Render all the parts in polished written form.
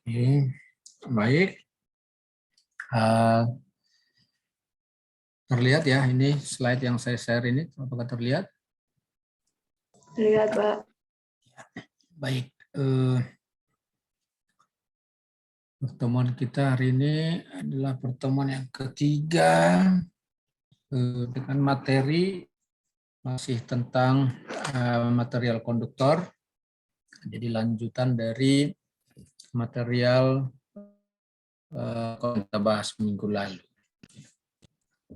Oke, baik. Terlihat ya ini slide yang saya share ini, apakah terlihat? Lihat, Pak. Baik. Pertemuan kita hari ini adalah pertemuan yang ketiga dengan materi masih tentang material konduktor. Jadi lanjutan dari material kita bahas minggu lalu.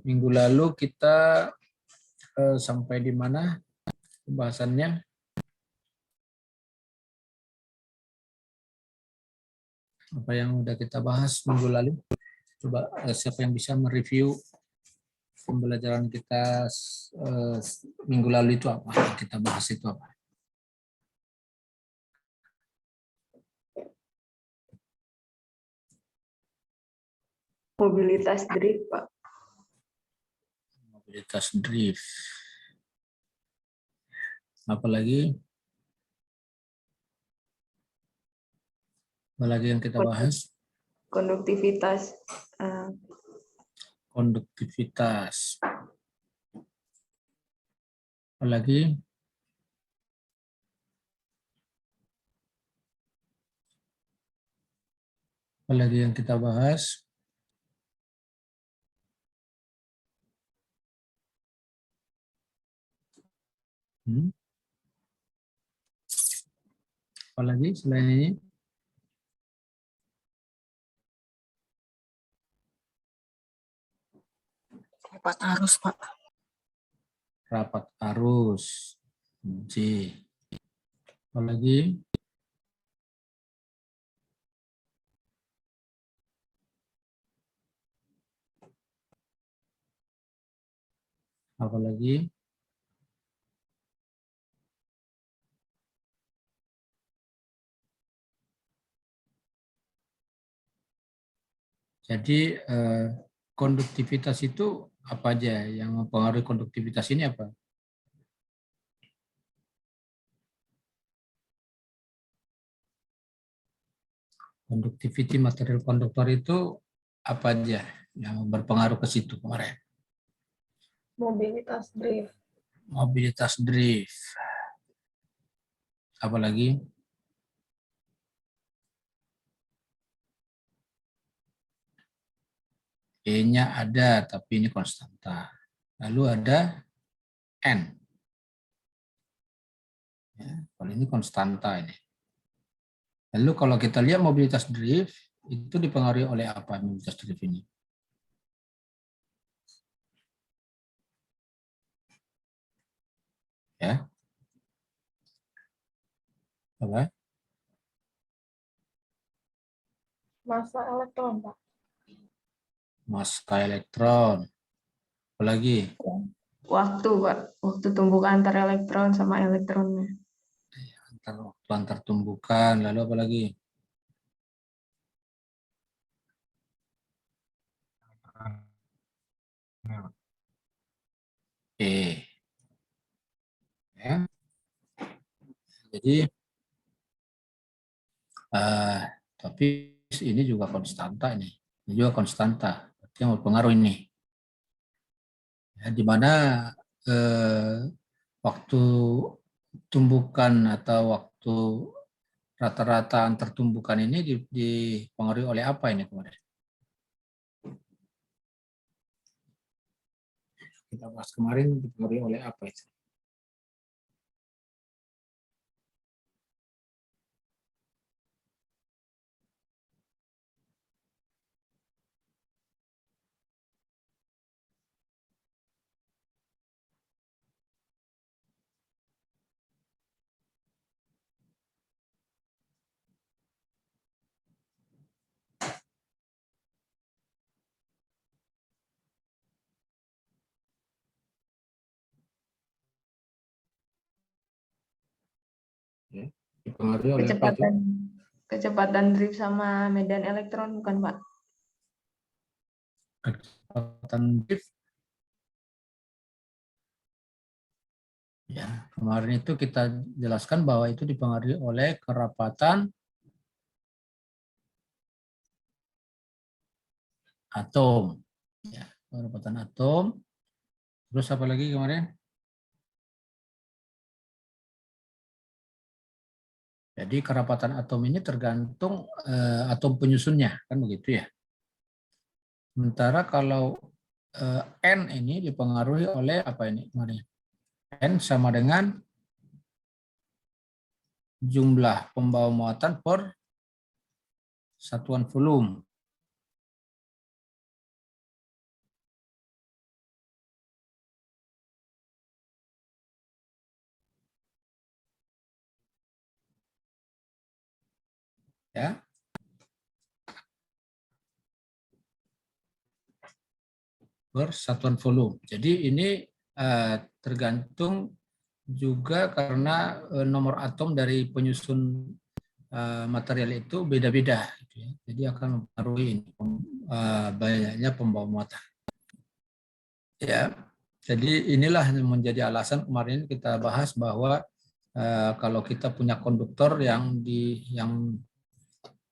Minggu lalu kita sampai di mana pembahasannya? Apa yang sudah kita bahas minggu lalu? Coba siapa yang bisa mereview pembelajaran kita minggu lalu itu apa? Yang kita bahas itu apa? Mobilitas drift, Pak. Mobilitas drift. Apalagi yang kita bahas? Konduktivitas. Konduktivitas. Apalagi? Apalagi yang kita bahas? Apalagi selain ini? Rapat arus, Pak. Rapat arus. C. Apalagi? Apalagi? Jadi konduktivitas itu apa aja yang mempengaruhi konduktivitas ini apa? Conductivity material konduktor itu apa aja yang berpengaruh ke situ kemarin? Mobilitas drift. Mobilitas drift. Apalagi? E-nya ada, tapi ini konstanta. Lalu ada N. Ya, kalau ini konstanta ini. Lalu kalau kita lihat mobilitas drift, itu dipengaruhi oleh apa mobilitas drift ini? Ya. Apa? Massa elektron, Pak. Massa elektron. Apalagi? Waktu, Pak. Waktu tumbukan antar elektron sama elektronnya. Antar tumbukan. Lalu apa lagi? Ya. Jadi tapi ini juga konstanta ini juga konstanta, berarti yang berpengaruh ini. Ya, di mana waktu tumbukan atau waktu rata-rata antar tumbukan ini dipengaruhi oleh apa ini kemarin? Kita bahas kemarin dipengaruhi oleh apa itu? Ya, dipengaruhi oleh apa itu? Kecepatan drift sama medan elektron, bukan, Pak? Kecepatan drift. Ya, kemarin itu kita jelaskan bahwa itu dipengaruhi oleh kerapatan atom. Ya, kerapatan atom. Terus apa lagi kemarin? Jadi kerapatan atom ini tergantung atom penyusunnya, kan begitu ya. Sementara kalau N ini dipengaruhi oleh apa ini kemarin? N sama dengan jumlah pembawa muatan per satuan volume. Ya. Per satuan volume. Jadi ini tergantung juga karena nomor atom dari penyusun material itu beda-beda. Jadi akan mempengaruhi banyaknya pembawa muatan. Ya, jadi inilah yang menjadi alasan kemarin kita bahas bahwa kalau kita punya konduktor yang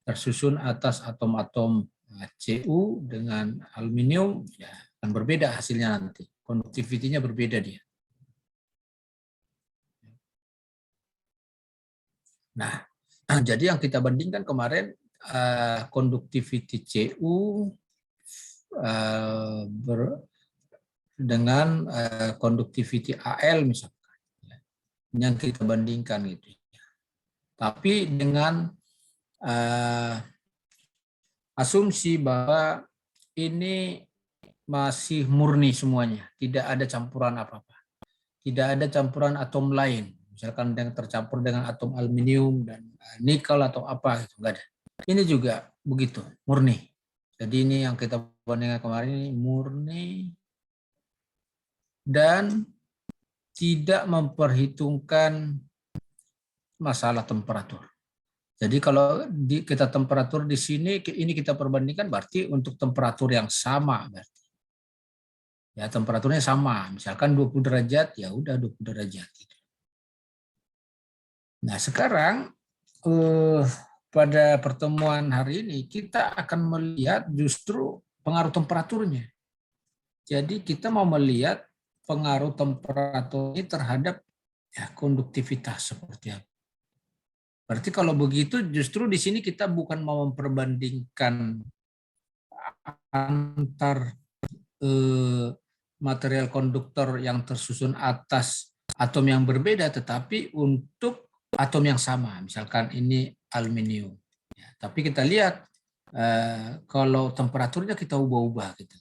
tersusun atas atom-atom Cu dengan aluminium, ya akan berbeda hasilnya nanti. Konduktivitinya berbeda dia. Nah, jadi yang kita bandingkan kemarin konduktiviti Cu dengan konduktiviti Al misalkan, yang kita bandingkan gitu. Tapi dengan asumsi bahwa ini masih murni semuanya, tidak ada campuran apa-apa, tidak ada campuran atom lain, misalkan yang tercampur dengan atom aluminium dan nikel atau apa, gitu, enggak ada. Ini juga begitu, murni. Jadi ini yang kita bandingkan kemarin ini murni dan tidak memperhitungkan masalah temperatur. Jadi kalau kita temperatur di sini, ini kita perbandingkan berarti untuk temperatur yang sama. Berarti. Ya temperaturnya sama, misalkan 20 derajat, ya udah 20 derajat. Nah sekarang pada pertemuan hari ini kita akan melihat justru pengaruh temperaturnya. Jadi kita mau melihat pengaruh temperatur ini terhadap ya, konduktivitas seperti apa. Berarti kalau begitu justru di sini kita bukan mau memperbandingkan antar material konduktor yang tersusun atas atom yang berbeda, tetapi untuk atom yang sama. Misalkan ini aluminium. Ya, tapi kita lihat kalau temperaturnya kita ubah-ubah gitu.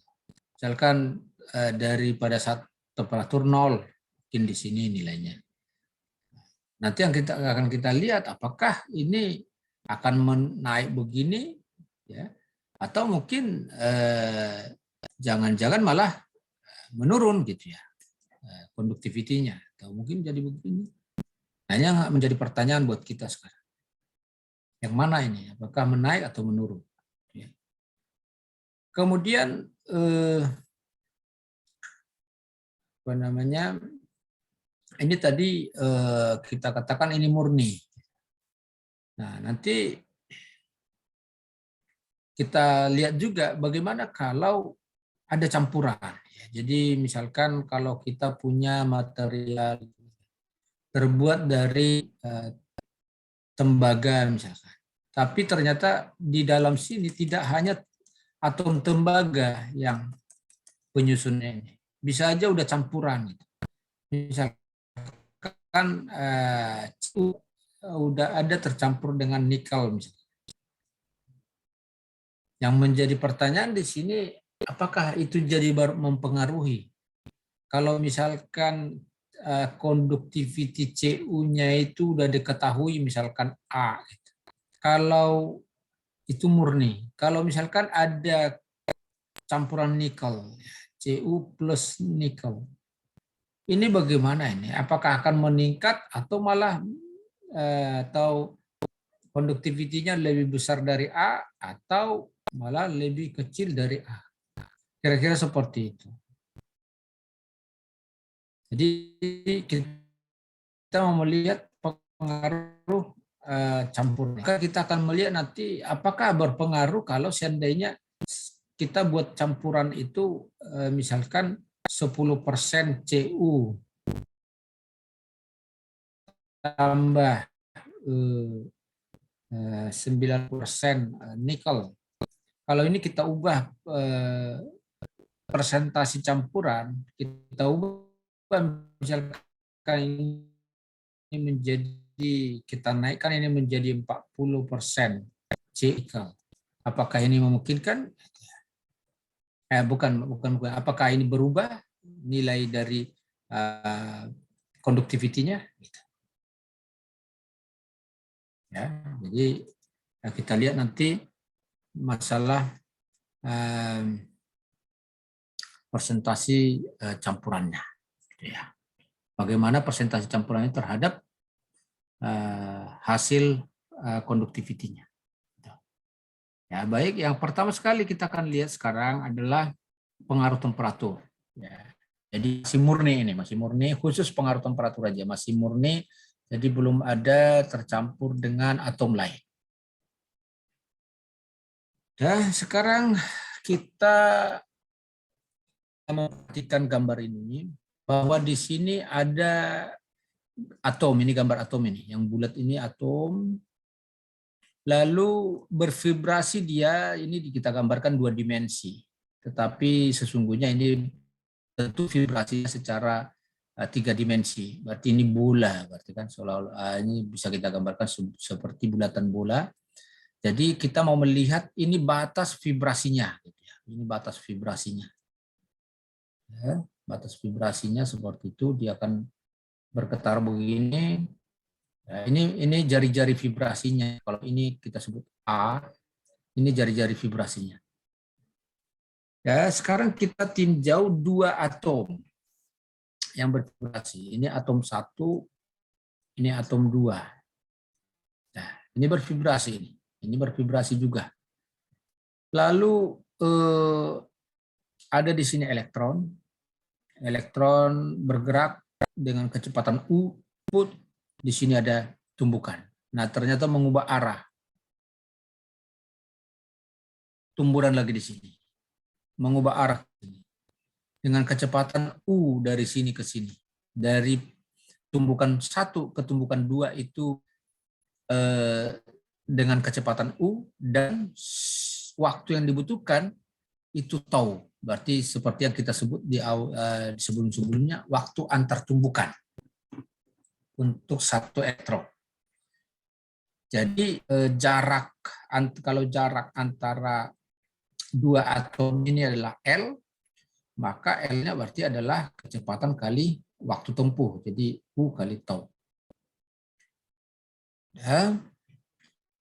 Misalkan daripada saat temperatur 0, mungkin di sini nilainya. Nanti yang akan kita lihat apakah ini akan menaik begini, ya, atau mungkin jangan-jangan malah menurun gitu ya konduktivitinya, atau mungkin jadi begini. Nah ini yang menjadi pertanyaan buat kita sekarang. Yang mana ini? Apakah menaik atau menurun? Ya. Kemudian apa namanya? Ini tadi kita katakan ini murni. Nah, nanti kita lihat juga bagaimana kalau ada campuran. Jadi misalkan kalau kita punya material terbuat dari tembaga misalkan. Tapi ternyata di dalam sini tidak hanya atom tembaga yang penyusunnya ini. Bisa aja udah campuran. Misalkan udah ada tercampur dengan nikel misalnya. Yang menjadi pertanyaan di sini apakah itu jadi mempengaruhi? Kalau misalkan konduktiviti Cu-nya itu udah diketahui misalkan A. Gitu. Kalau itu murni. Kalau misalkan ada campuran nikel, Cu plus nikel. Ini bagaimana ini? Apakah akan meningkat atau malah atau konduktivitinya lebih besar dari A atau malah lebih kecil dari A? Kira-kira seperti itu. Jadi kita mau melihat pengaruh campurnya. Kita akan melihat nanti apakah berpengaruh kalau seandainya kita buat campuran itu misalkan 10% Cu tambah 9% nikel. Kalau ini kita ubah presentasi campuran, kita ubah misalkan ini menjadi, kita naikkan ini menjadi 40% nikel. Apakah ini memungkinkan? Bukan. Apakah ini berubah nilai dari konduktivitinya? Ya, jadi kita lihat nanti masalah presentasi campurannya. Ya. Bagaimana presentasi campurannya terhadap hasil konduktivitinya. Ya, baik, yang pertama sekali kita akan lihat sekarang adalah pengaruh temperatur. Ya. Jadi masih murni, khusus pengaruh temperatur aja, masih murni, jadi belum ada tercampur dengan atom lain. Ya, sekarang kita memperhatikan gambar ini, bahwa di sini ada atom, ini gambar atom ini, yang bulat ini atom. Lalu bervibrasi dia, ini kita gambarkan 2 dimensi. Tetapi sesungguhnya ini tentu vibrasinya secara 3 dimensi. Berarti ini bola, berarti kan seolah-olah ini bisa kita gambarkan seperti bulatan bola. Jadi kita mau melihat ini batas vibrasinya, ini batas vibrasinya. Ya, batas vibrasinya seperti itu, dia akan bergetar begini. Nah, ini jari-jari vibrasinya. Kalau ini kita sebut A, ini jari-jari vibrasinya. Ya, sekarang kita tinjau 2 atom yang bervibrasi. Ini atom 1, ini atom 2. Nah, ini bervibrasi ini. Ini bervibrasi juga. Lalu ada di sini elektron. Elektron bergerak dengan kecepatan U. Di sini ada tumbukan. Nah, ternyata mengubah arah. Tumburan lagi di sini. Mengubah arah dengan kecepatan U dari sini ke sini. Dari tumbukan 1 ke tumbukan 2 itu dengan kecepatan U, dan waktu yang dibutuhkan itu tau. Berarti seperti yang kita sebut di sebelum-sebelumnya, waktu antar tumbukan untuk 1 elektron. Jadi kalau jarak antara 2 atom ini adalah L, maka L-nya berarti adalah kecepatan kali waktu tempuh. Jadi U kali tau. Ya.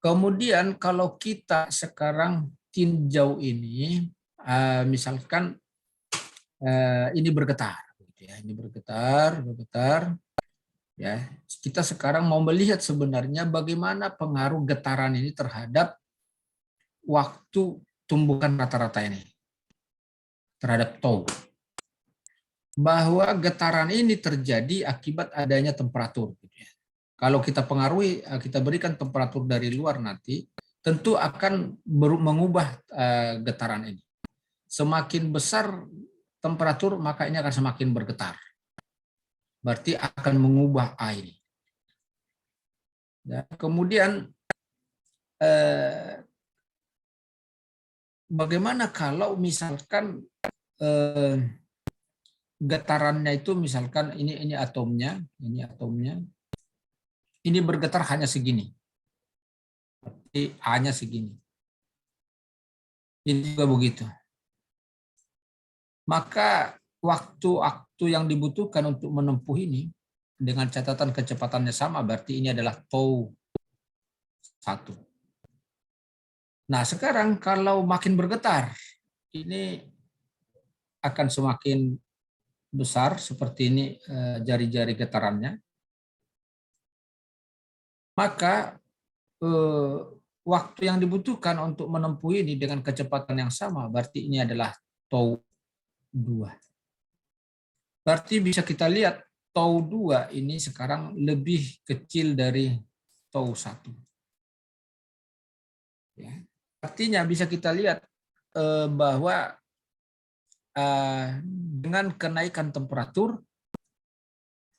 Kemudian kalau kita sekarang tinjau ini, misalkan ini bergetar, ini bergetar. Ya, kita sekarang mau melihat sebenarnya bagaimana pengaruh getaran ini terhadap waktu tumbukan rata-rata ini, terhadap tau. Bahwa getaran ini terjadi akibat adanya temperatur. Kalau kita pengaruhi, kita berikan temperatur dari luar nanti, tentu akan mengubah getaran ini. Semakin besar temperatur, maka ini akan semakin bergetar. Berarti akan mengubah air. Ya, kemudian bagaimana kalau misalkan getarannya itu misalkan ini atomnya, ini bergetar hanya segini. Berarti A-nya segini. Ini juga begitu. Maka waktu yang dibutuhkan untuk menempuh ini dengan catatan kecepatannya sama, berarti ini adalah tau 1. Nah, sekarang kalau makin bergetar, ini akan semakin besar seperti ini jari-jari getarannya. Maka waktu yang dibutuhkan untuk menempuh ini dengan kecepatan yang sama, berarti ini adalah tau 2. Berarti bisa kita lihat tau 2 ini sekarang lebih kecil dari tau 1. Ya. Artinya bisa kita lihat bahwa dengan kenaikan temperatur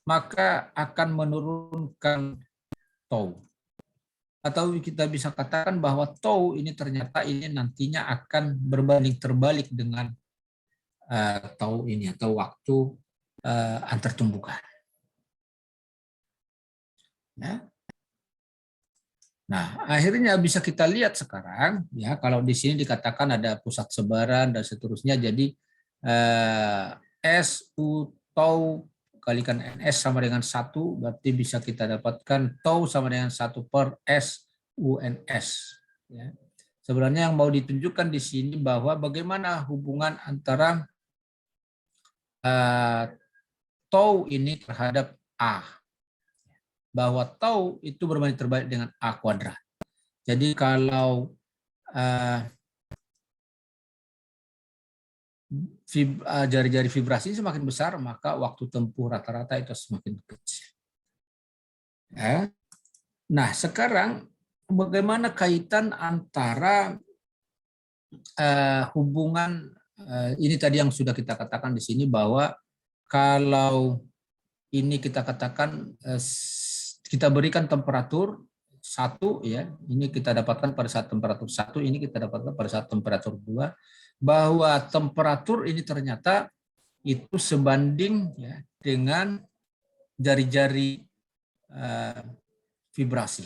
maka akan menurunkan tau. Atau kita bisa katakan bahwa tau ini ternyata ini nantinya akan berbanding terbalik dengan tau ini atau waktu antar tumbukan. Ya. Nah, akhirnya bisa kita lihat sekarang ya kalau di sini dikatakan ada pusat sebaran dan seterusnya, jadi S U tau kalikan NS sama dengan 1, berarti bisa kita dapatkan tau sama dengan 1 per S UNS. Ya. Sebenarnya yang mau ditunjukkan di sini bahwa bagaimana hubungan antara tau ini terhadap A. Bahwa tau itu berbanding terbalik dengan A kuadrat. Jadi kalau jari-jari vibrasi semakin besar, maka waktu tempuh rata-rata itu semakin kecil. Ya. Nah, sekarang bagaimana kaitan antara hubungan ini tadi yang sudah kita katakan di sini bahwa kalau ini kita katakan kita berikan temperatur 1 ya, ini kita dapatkan pada saat temperatur 1, ini kita dapatkan pada saat temperatur 2, bahwa temperatur ini ternyata itu sebanding ya dengan jari-jari vibrasi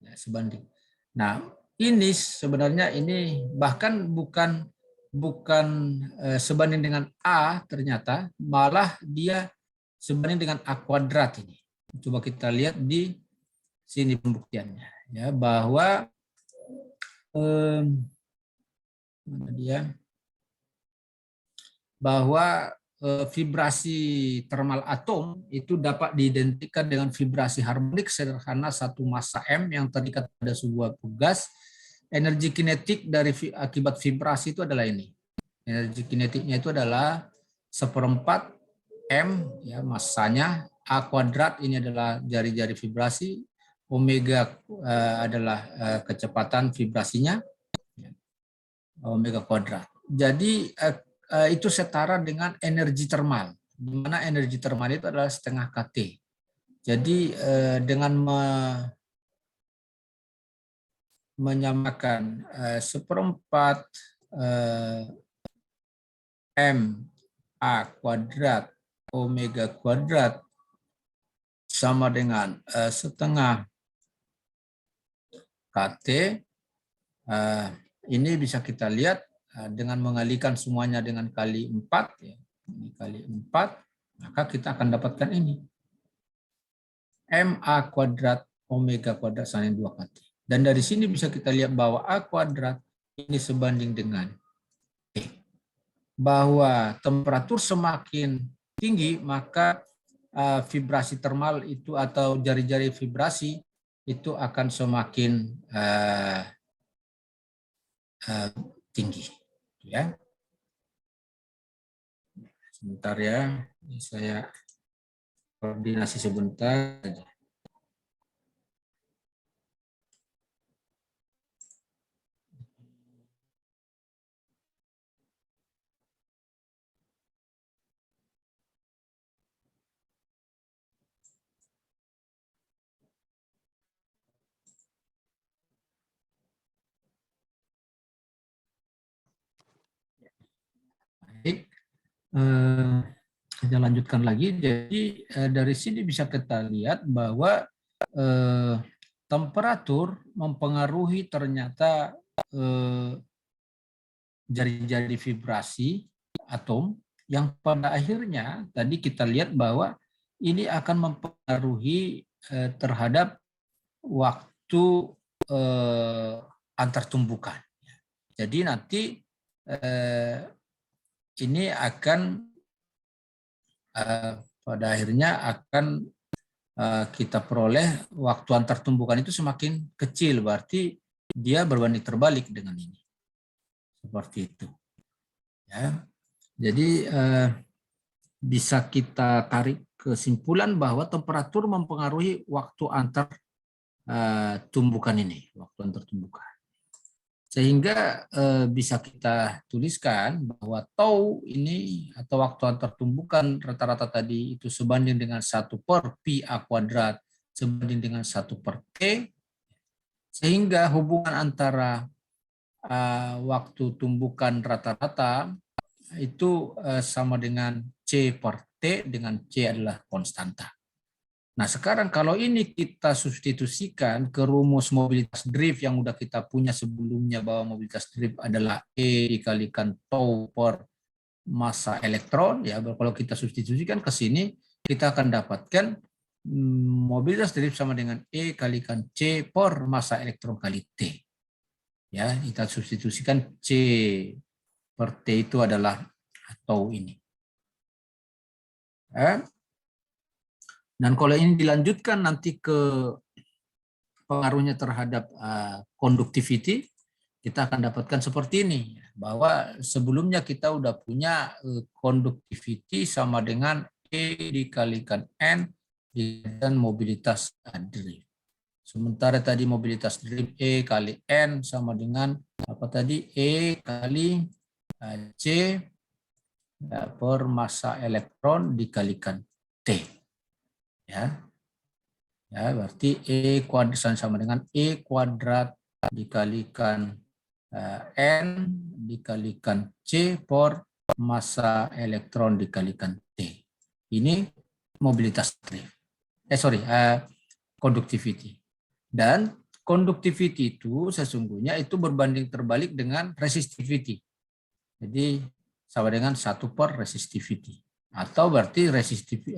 ya, sebanding. Nah, ini sebenarnya ini bahkan bukan sebanding dengan A, ternyata malah dia sebanding dengan A kuadrat ini. Coba kita lihat di sini pembuktiannya ya, bahwa mana dia? Bahwa vibrasi termal atom itu dapat diidentikan dengan vibrasi harmonik sederhana satu massa M yang terikat pada sebuah gas. Energi kinetik dari akibat vibrasi itu adalah ini. Energi kinetiknya itu adalah 1/4 M ya massanya, A kuadrat ini adalah jari-jari vibrasi, omega adalah kecepatan vibrasinya, omega kuadrat. Jadi itu setara dengan energi termal, di mana energi termal itu adalah setengah kT. Jadi dengan menyamakan 1/4 M A kuadrat omega kuadrat sama dengan setengah kT, ini bisa kita lihat dengan mengalikan semuanya dengan kali 4, ya. Ini kali 4, maka kita akan dapatkan ini. MA kuadrat omega kuadrat sama dengan 2 kT. Dan dari sini bisa kita lihat bahwa A kuadrat ini sebanding dengan T. Bahwa temperatur semakin tinggi, maka vibrasi termal itu atau jari-jari vibrasi itu akan semakin tinggi. Ya, sebentar ya, saya koordinasi sebentar. Baik. Kita lanjutkan lagi. Jadi dari sini bisa kita lihat bahwa temperatur mempengaruhi ternyata jari-jari vibrasi atom yang pada akhirnya tadi kita lihat bahwa ini akan mempengaruhi terhadap waktu antar tumbukan. Jadi nanti ini akan pada akhirnya akan kita peroleh waktu antar tumbukan itu semakin kecil, berarti dia berbanding terbalik dengan ini. Seperti itu. Ya. Jadi bisa kita tarik kesimpulan bahwa temperatur mempengaruhi waktu antar tumbukan ini, waktu antar tumbukan. Sehingga bisa kita tuliskan bahwa tau ini atau waktu antar tumbukan rata-rata tadi itu sebanding dengan 1/πa² sebanding dengan 1/t, sehingga hubungan antara waktu tumbukan rata-rata itu sama dengan C/T, dengan C adalah konstanta. Nah, sekarang kalau ini kita substitusikan ke rumus mobilitas drift yang udah kita punya sebelumnya, bahwa mobilitas drift adalah E dikalikan tau per massa elektron, ya kalau kita substitusikan ke sini, kita akan dapatkan mobilitas drift sama dengan E kalikan C per massa elektron kali T. Ya, kita substitusikan C per T itu adalah tau ini. Dan kalau ini dilanjutkan nanti ke pengaruhnya terhadap conductivity, kita akan dapatkan seperti ini, bahwa sebelumnya kita udah punya conductivity sama dengan E dikalikan N dan mobilitas drift. Sementara tadi mobilitas drift E kali N sama dengan apa tadi? E kali C per massa elektron dikalikan T. Ya, berarti E kuadrat sama dengan E kuadrat dikalikan N dikalikan C per massa elektron dikalikan T. Ini mobilitas drift. Conductivity. Dan conductivity itu sesungguhnya itu berbanding terbalik dengan resistivity. Jadi sama dengan 1/resistivity. Atau berarti resistivity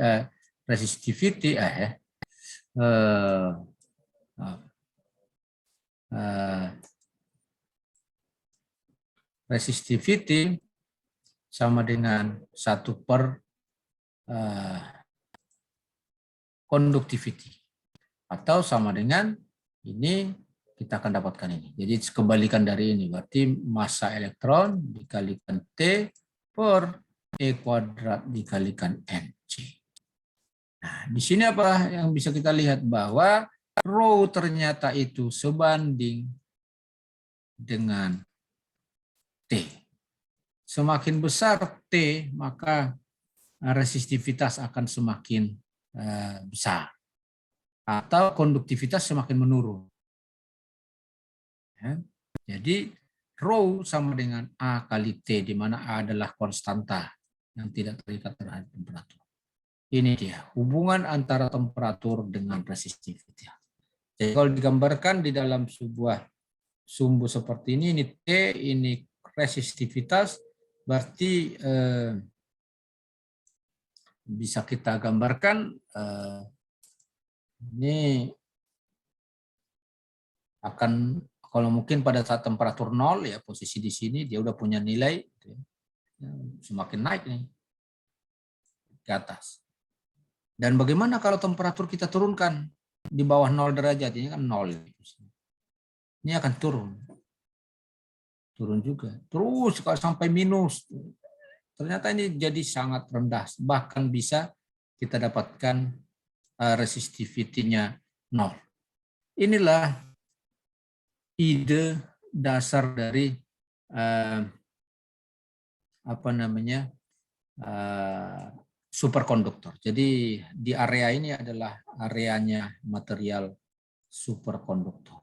resistivity sama dengan 1/conductivity atau sama dengan ini, kita akan dapatkan ini. Jadi kebalikan dari ini, berarti massa elektron dikalikan T per E kuadrat dikalikan NC. Nah, di sini apa yang bisa kita lihat, bahwa rho ternyata itu sebanding dengan T. Semakin besar T, maka resistivitas akan semakin besar. Atau konduktivitas semakin menurun. Ya. Jadi rho sama dengan A kali T, di mana A adalah konstanta yang tidak terikat terhadap temperatur. Ini dia hubungan antara temperatur dengan resistivity. Jadi kalau digambarkan di dalam sebuah sumbu seperti ini T, ini resistivitas, berarti bisa kita gambarkan ini akan, kalau mungkin pada saat temperatur 0 ya, posisi di sini dia udah punya nilai semakin naik nih ke atas. Dan bagaimana kalau temperatur kita turunkan di bawah 0 derajat, ini kan 0. Ini akan turun. Turun juga. Terus kalau sampai minus, ternyata ini jadi sangat rendah. Bahkan bisa kita dapatkan resistivity-nya 0. Inilah ide dasar dari superkonduktor. Jadi di area ini adalah areanya material superkonduktor.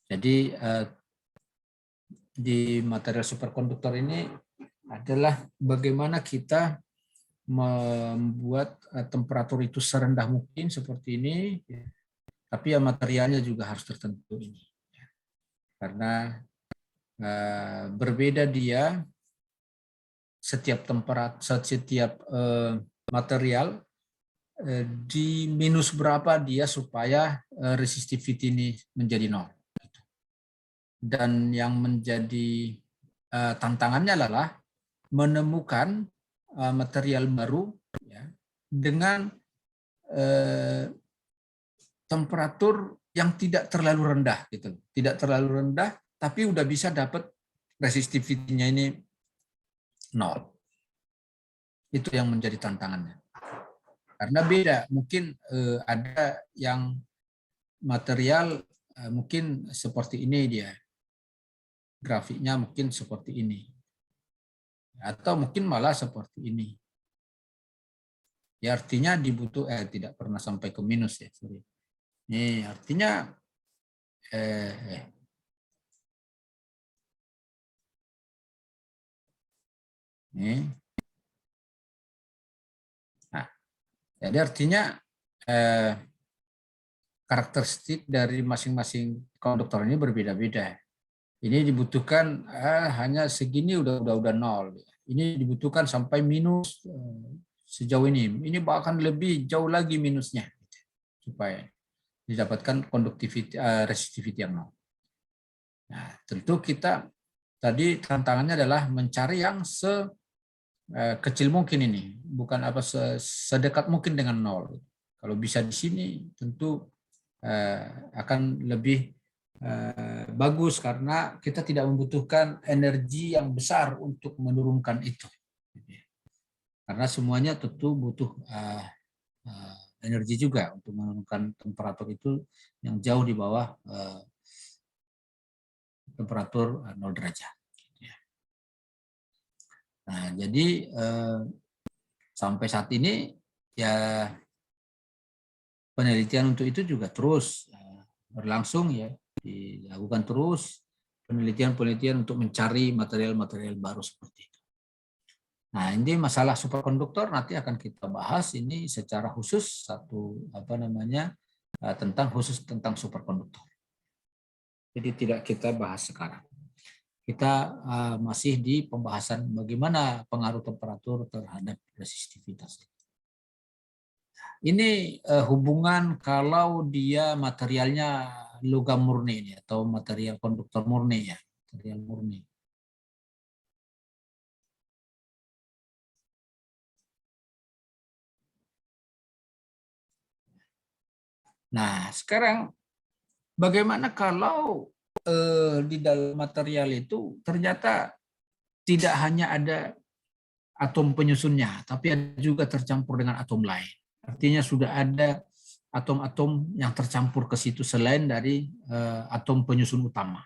Jadi di material superkonduktor ini adalah bagaimana kita membuat temperatur itu serendah mungkin seperti ini, tapi ya materialnya juga harus tertentu ini. Karena berbeda dia setiap material di minus berapa dia supaya resistivity ini menjadi 0. Dan yang menjadi tantangannya adalah menemukan material baru ya, dengan temperatur yang tidak terlalu rendah gitu. Tidak terlalu rendah tapi udah bisa dapat resistivity-nya ini 0. Itu yang menjadi tantangannya. Karena beda, mungkin ada yang material mungkin seperti ini dia. Grafiknya mungkin seperti ini. Atau mungkin malah seperti ini. Ya artinya tidak pernah sampai ke minus ya. Sorry. Ini artinya ini. Nah, jadi artinya karakteristik dari masing-masing konduktor ini berbeda-beda. Ini dibutuhkan hanya segini udah nol. Ini dibutuhkan sampai minus sejauh ini. Ini bahkan lebih jauh lagi minusnya supaya didapatkan conductivity resistivity yang nol. Nah, tentu kita tadi tantangannya adalah mencari yang sekecil mungkin ini, bukan sedekat mungkin dengan nol. Kalau bisa di sini tentu akan lebih bagus karena kita tidak membutuhkan energi yang besar untuk menurunkan itu. Karena semuanya tentu butuh energi juga untuk menurunkan temperatur itu yang jauh di bawah temperatur 0 derajat. Nah, jadi sampai saat ini ya penelitian untuk itu juga terus berlangsung ya, dilakukan terus penelitian untuk mencari material-material baru seperti itu. Nah, ini masalah superkonduktor nanti akan kita bahas ini secara khusus tentang superkonduktor. Jadi tidak kita bahas sekarang. Kita masih di pembahasan bagaimana pengaruh temperatur terhadap resistivitas. Ini hubungan kalau dia materialnya logam murni ini atau material konduktor murni ya, material murni. Nah, sekarang bagaimana kalau di dalam material itu ternyata tidak hanya ada atom penyusunnya, tapi ada juga tercampur dengan atom lain. Artinya sudah ada atom-atom yang tercampur ke situ selain dari atom penyusun utama.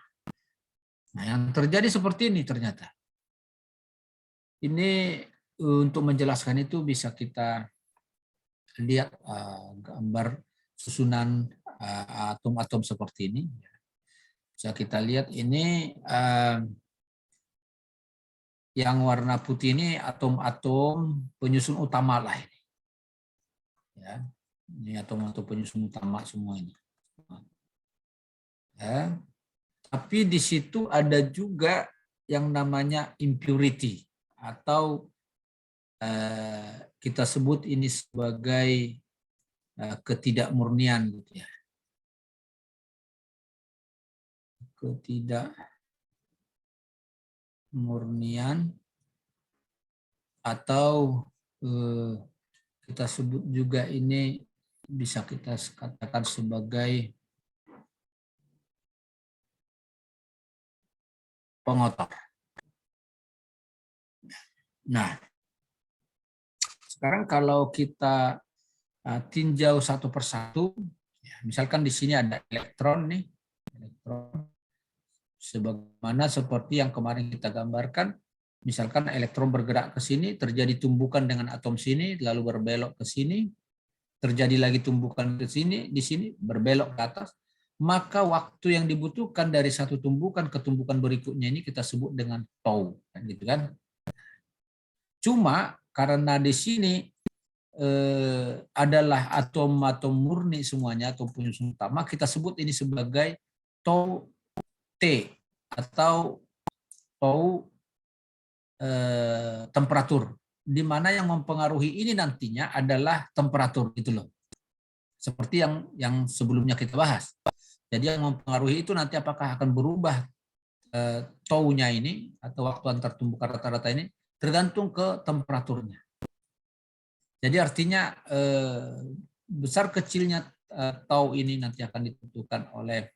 Nah, yang terjadi seperti ini ternyata. Ini untuk menjelaskan itu bisa kita lihat gambar susunan atom-atom seperti ini. Bisa kita lihat ini yang warna putih ini atom-atom penyusun utama lah ini. Ya, ini atom-atom penyusun utama semua ini. Ya. Tapi di situ ada juga yang namanya impurity atau kita sebut ini sebagai ketidakmurnian gitu ya. Ketidakmurnian atau kita sebut juga ini bisa kita katakan sebagai pengotor. Nah, sekarang kalau kita tinjau satu persatu, misalkan di sini ada elektron nih, sebagaimana seperti yang kemarin kita gambarkan, misalkan elektron bergerak ke sini, terjadi tumbukan dengan atom sini, lalu berbelok ke sini, terjadi lagi tumbukan ke sini, di sini berbelok ke atas, maka waktu yang dibutuhkan dari satu tumbukan ke tumbukan berikutnya ini kita sebut dengan tau, gitu kan? Cuma karena di sini adalah atom-atom murni semuanya, atom penyusun utama, kita sebut ini sebagai tau T atau tau temperatur, di mana yang mempengaruhi ini nantinya adalah temperatur gitu loh. Seperti yang sebelumnya kita bahas. Jadi yang mempengaruhi itu nanti apakah akan berubah tau-nya ini atau waktu antar tumbukan rata-rata ini tergantung ke temperaturnya. Jadi artinya besar kecilnya tau ini nanti akan ditentukan oleh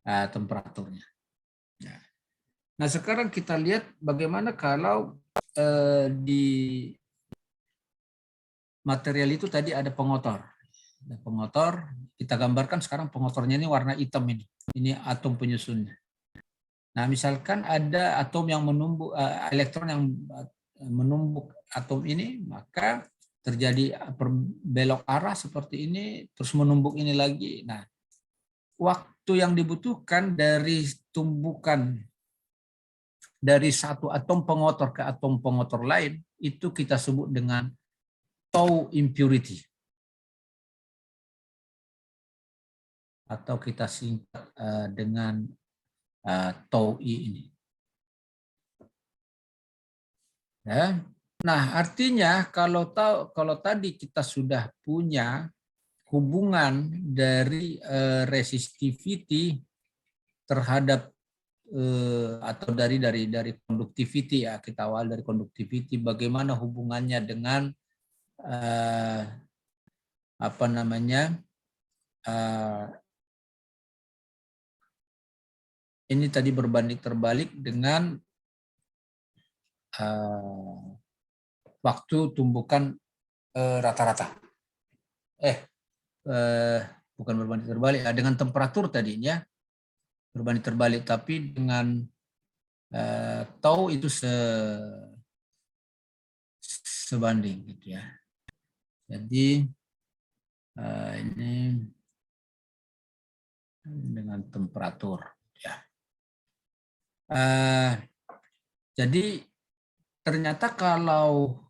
temperaturnya. Nah, sekarang kita lihat bagaimana kalau di material itu tadi ada pengotor. Ada pengotor, kita gambarkan sekarang pengotornya ini warna hitam ini. Ini atom penyusunnya. Nah, misalkan ada atom yang menumbuk, elektron yang menumbuk atom ini, maka terjadi berbelok arah seperti ini, terus menumbuk ini lagi. Nah, waktu yang dibutuhkan dari tumbukan dari satu atom pengotor ke atom pengotor lain, itu kita sebut dengan tau impurity. Atau kita singkat dengan tau I ini. Ya. Nah, artinya kalau tadi kita sudah punya hubungan dari resistivity terhadap atau dari conductivity, ya, kita awal dari conductivity, bagaimana hubungannya dengan apa namanya, ini tadi berbanding terbalik dengan waktu tumbukan rata-rata. Bukan berbanding terbalik, dengan temperatur tadinya berbanding terbalik, tapi dengan tau itu sebanding gitu ya. Jadi ini dengan temperatur ya. Jadi ternyata kalau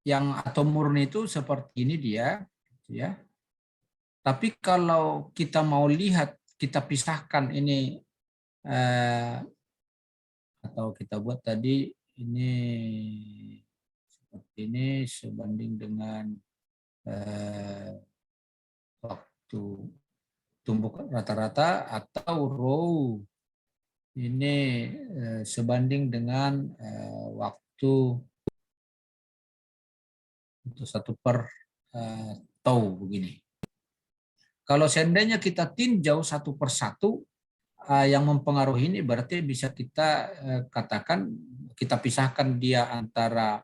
yang atom murni itu seperti ini dia, ya. Tapi kalau kita mau lihat, kita pisahkan ini atau kita buat tadi ini seperti ini sebanding dengan waktu tumbuh rata-rata, atau rho ini sebanding dengan waktu untuk 1/tau begini. Kalau seandainya kita tinjau 1/1 yang mempengaruhi ini, berarti bisa kita katakan, kita pisahkan dia antara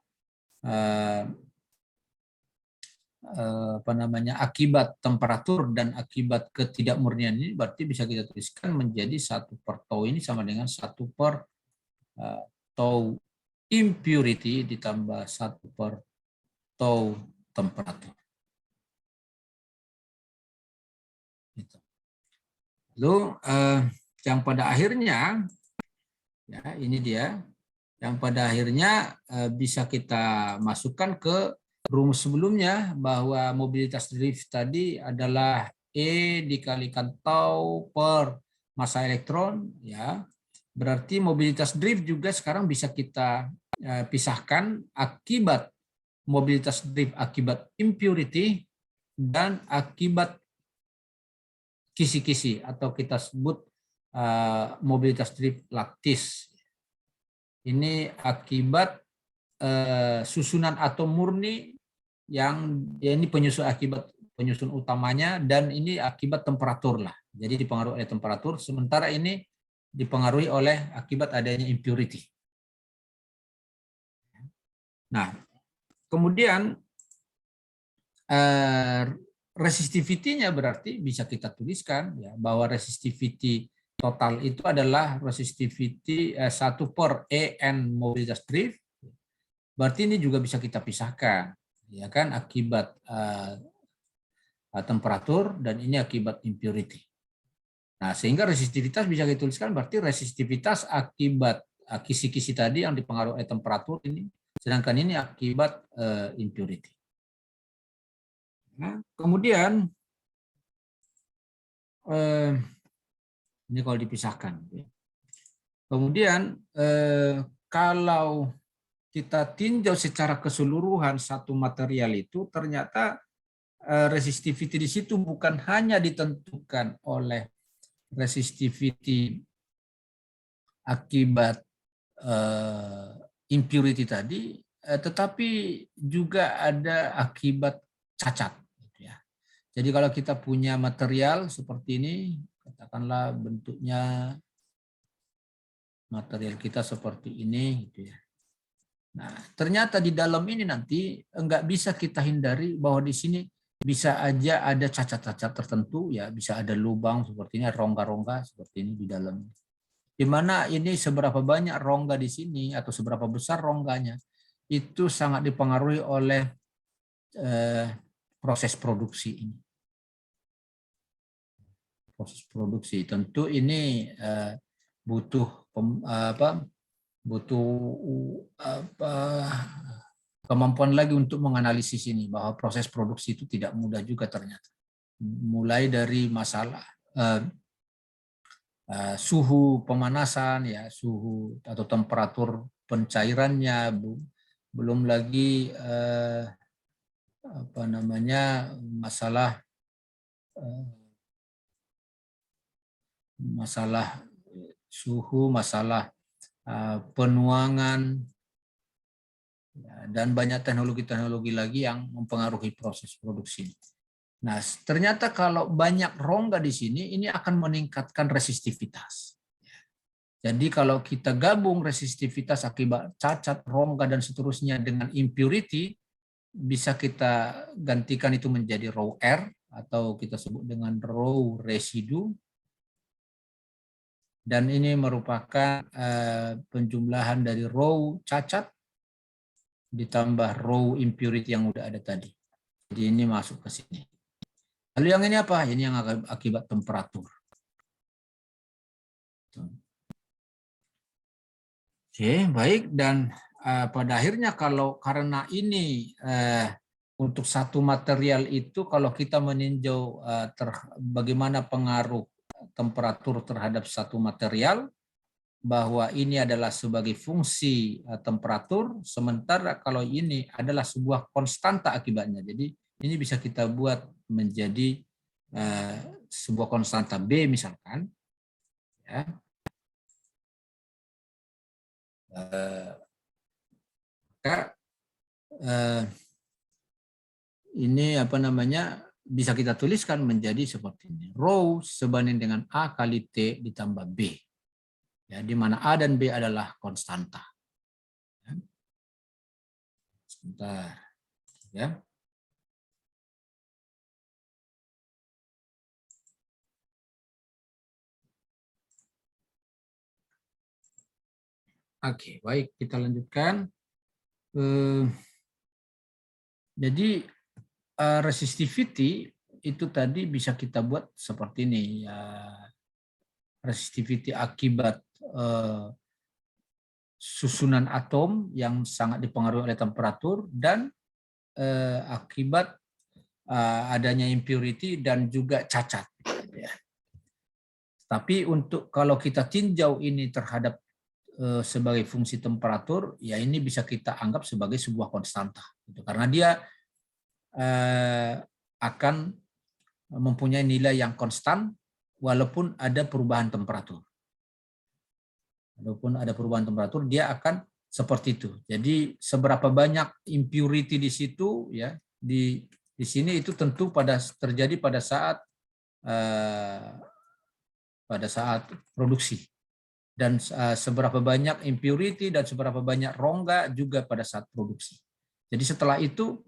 apa namanya, akibat temperatur dan akibat ketidakmurnian ini, berarti bisa kita tuliskan menjadi 1/tau ini sama dengan 1/tau impurity ditambah 1/tau temperatur. Lalu yang pada akhirnya, ya ini dia, yang pada akhirnya bisa kita masukkan ke rumus sebelumnya, bahwa mobilitas drift tadi adalah E dikalikan tau per massa elektron, ya. Berarti mobilitas drift juga sekarang bisa kita pisahkan akibat mobilitas drift akibat impurity dan akibat kisi-kisi, atau kita sebut mobilitas drift lattice. Ini akibat susunan atom murni yang ya ini penyusun, akibat penyusun utamanya, dan ini akibat temperatur lah. Jadi dipengaruhi oleh temperatur, sementara ini dipengaruhi oleh akibat adanya impurity. Nah, kemudian resistivity-nya berarti bisa kita tuliskan ya, bahwa resistivity total itu adalah resistivity 1/En mobilitas drift. Berarti ini juga bisa kita pisahkan, ya kan, akibat temperatur, dan ini akibat impurity. Nah, sehingga resistivitas bisa dituliskan berarti resistivitas akibat kisi-kisi tadi yang dipengaruhi oleh temperatur ini, sedangkan ini akibat impurity. Nah, kemudian ini kalau dipisahkan. Kemudian kalau kita tinjau secara keseluruhan satu material itu, ternyata resistivity di situ bukan hanya ditentukan oleh resistivity akibat impurity tadi, tetapi juga ada akibat cacat. Jadi kalau kita punya material seperti ini, katakanlah bentuknya material kita seperti ini, gitu ya. Nah, ternyata di dalam ini nanti enggak bisa kita hindari bahwa di sini bisa aja ada cacat-cacat tertentu, ya bisa ada lubang seperti ini, rongga-rongga seperti ini di dalam. Di mana ini seberapa banyak rongga di sini atau seberapa besar rongganya itu sangat dipengaruhi oleh proses produksi ini. Proses produksi tentu ini butuh kemampuan lagi untuk menganalisis ini, bahwa proses produksi itu tidak mudah juga ternyata. Mulai dari masalah suhu pemanasan, ya suhu atau temperatur pencairannya, belum lagi masalah suhu, masalah penuangan, dan banyak teknologi-teknologi lagi yang mempengaruhi proses produksi. Nah, ternyata kalau banyak rongga di sini, ini akan meningkatkan resistivitas. Jadi kalau kita gabung resistivitas akibat cacat, rongga, dan seterusnya dengan impurity, bisa kita gantikan itu menjadi raw air, atau kita sebut dengan raw residue. Dan ini merupakan penjumlahan dari raw cacat ditambah raw impurity yang udah ada tadi. Jadi ini masuk ke sini. Lalu yang ini apa? Ini yang akibat temperatur. Oke, baik. Dan pada akhirnya karena ini untuk satu material itu, kalau kita meninjau bagaimana pengaruh temperatur terhadap satu material, bahwa ini adalah sebagai fungsi temperatur, sementara kalau ini adalah sebuah konstanta akibatnya. Jadi ini bisa kita buat menjadi sebuah konstanta B misalkan. Ya. Ini bisa kita tuliskan menjadi seperti ini. Rho sebanding dengan A kali T ditambah B. Ya, di mana A dan B adalah konstanta. Ya. Sebentar. Ya. Oke, baik, kita lanjutkan. Jadi resistivity itu tadi bisa kita buat seperti ini. Ya, resistivity akibat susunan atom yang sangat dipengaruhi oleh temperatur, dan akibat adanya impurity dan juga cacat. Ya. Tapi kalau kita tinjau ini terhadap sebagai fungsi temperatur, ya ini bisa kita anggap sebagai sebuah konstanta. Karena dia akan mempunyai nilai yang konstan walaupun ada perubahan temperatur. Walaupun ada perubahan temperatur, dia akan seperti itu. Jadi seberapa banyak impurity di situ, ya di sini itu tentu terjadi pada saat produksi, dan seberapa banyak impurity dan seberapa banyak rongga juga pada saat produksi. Jadi setelah itu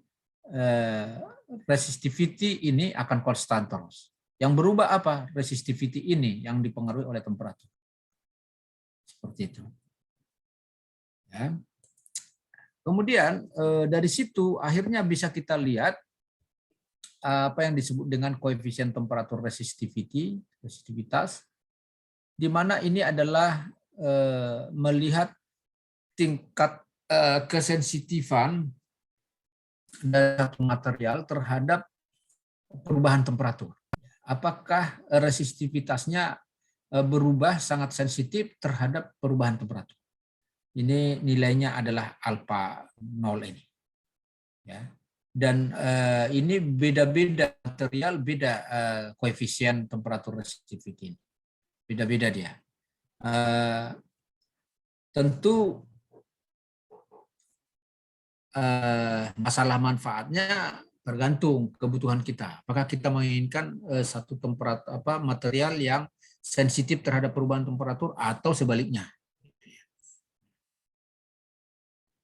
resistivity ini akan konstan terus. Yang berubah apa? Resistivity ini yang dipengaruhi oleh temperatur. Seperti itu. Ya. Kemudian dari situ akhirnya bisa kita lihat apa yang disebut dengan koefisien temperatur resistivitas, di mana ini adalah melihat tingkat kesensitifan dari satu material terhadap perubahan temperatur. Apakah resistivitasnya berubah sangat sensitif terhadap perubahan temperatur. Ini nilainya adalah alfa 0 ini. Ya. Dan ini beda-beda material, beda koefisien temperatur resistivity ini. Beda-beda dia. Tentu masalah manfaatnya tergantung kebutuhan kita. Apakah kita menginginkan satu material yang sensitif terhadap perubahan temperatur atau sebaliknya.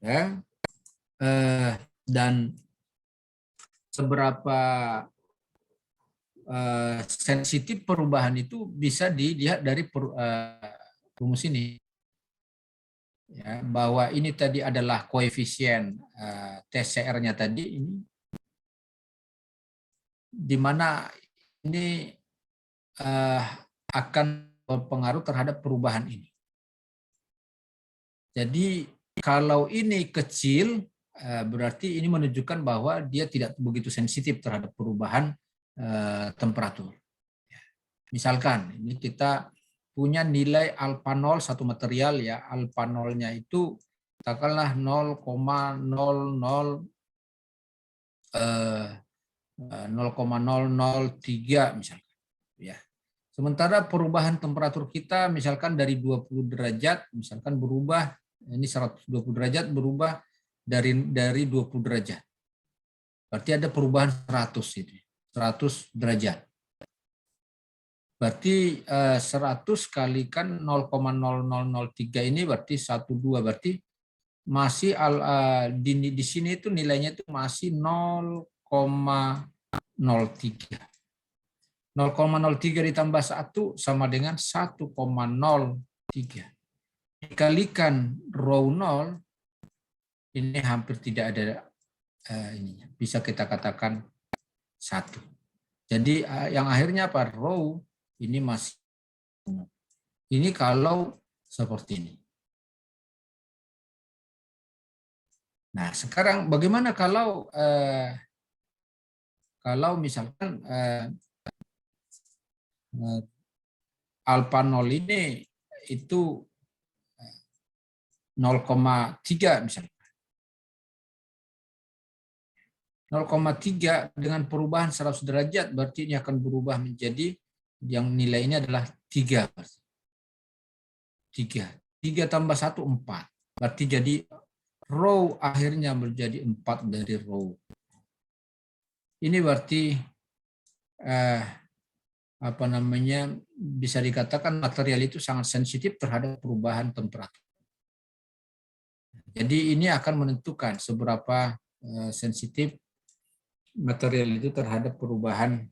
Ya. Dan seberapa sensitif perubahan itu bisa dilihat dari rumus ini. Ya, bahwa ini tadi adalah koefisien TCR-nya tadi ini, di mana ini akan berpengaruh terhadap perubahan ini. Jadi kalau ini kecil, berarti ini menunjukkan bahwa dia tidak begitu sensitif terhadap perubahan temperatur. Misalkan ini kita punya nilai alfa 0 satu material, ya, alfa 0-nya itu katakanlah 0,003 misalkan, ya. Sementara perubahan temperatur kita misalkan dari 20 derajat misalkan berubah, ini 120 derajat berubah dari 20 derajat. Berarti ada perubahan 100 itu. 100 derajat. Berarti 100 kalikan 0,0003 ini berarti 12, berarti masih di sini itu nilainya itu masih 0,03. 0,03 ditambah 1 sama dengan 1,03. Dikalikan rho 0, ini hampir tidak ada ininya. Bisa kita katakan 1. Jadi yang akhirnya apa? Rho ini masih. Ini kalau seperti ini. Nah, sekarang bagaimana kalau misalkan alfa 0 ini itu 0,3 misalnya. 0,3 dengan perubahan 100 derajat berarti ini akan berubah menjadi yang nilai ini adalah 3. 3 tambah 1, 4. Berarti jadi rho akhirnya menjadi 4 dari rho. Ini berarti bisa dikatakan material itu sangat sensitif terhadap perubahan temperatur. Jadi ini akan menentukan seberapa sensitif material itu terhadap perubahan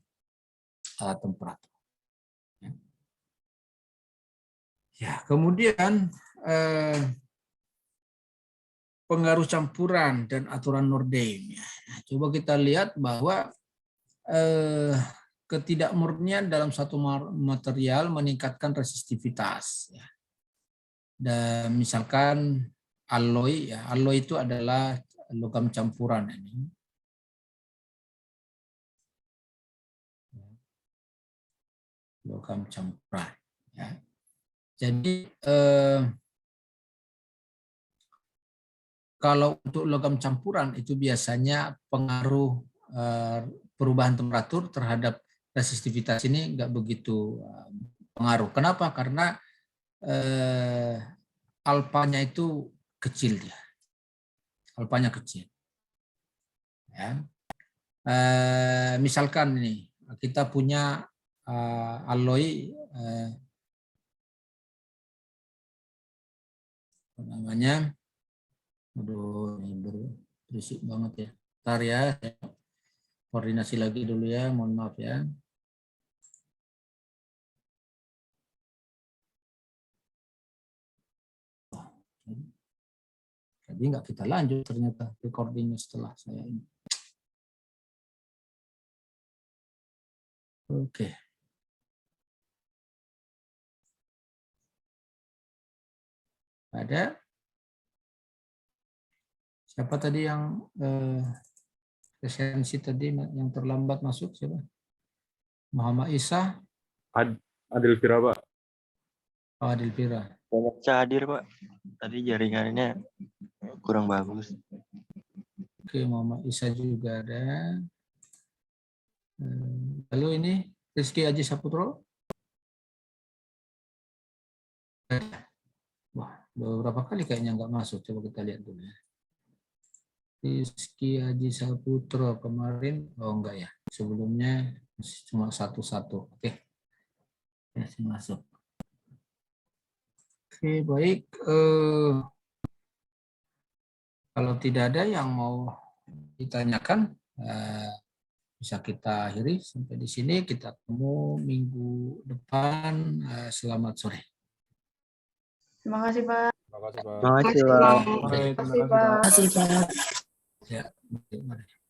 temperatur. Ya, kemudian pengaruh campuran dan aturan Nordheim. Nah, coba kita lihat bahwa ketidakmurnian dalam satu material meningkatkan resistivitas. Dan misalkan alloy, ya, alloy itu adalah logam campuran ini. Logam campuran. Ya. Jadi kalau untuk logam campuran itu biasanya pengaruh perubahan temperatur terhadap resistivitas ini nggak begitu pengaruh. Kenapa? Karena alfanya itu kecil dia. Alfanya kecil. Ya. Misalkan ini kita punya alloy namanya, aduh ini berisik banget ya. Bentar ya, saya koordinasi lagi dulu ya, mohon maaf ya. Jadi nggak kita lanjut ternyata recordingnya setelah saya ini. Oke. Ada siapa tadi yang presensi tadi yang terlambat masuk siapa? Muhammad Isa. Adil Fira, Pak. Oh, Adil Fira. Bisa hadir, Pak. Tadi jaringannya kurang bagus. Oke, Muhammad Isa juga ada. Lalu ini Rizky Aji Saputro. Wah, beberapa kali kayaknya nggak masuk. Coba kita lihat dulu ya. Rizky Aji Saputro kemarin, oh enggak ya. Sebelumnya cuma satu-satu. Oke, masih masuk. Oke, baik. Kalau tidak ada yang mau ditanyakan, bisa kita akhiri sampai di sini. Kita ketemu minggu depan. Selamat sore. Terima kasih, Pak. Terima kasih, Pak. Terima kasih, Pak. Terima kasih, Pak. Terima kasih, Pak. Ya, mari.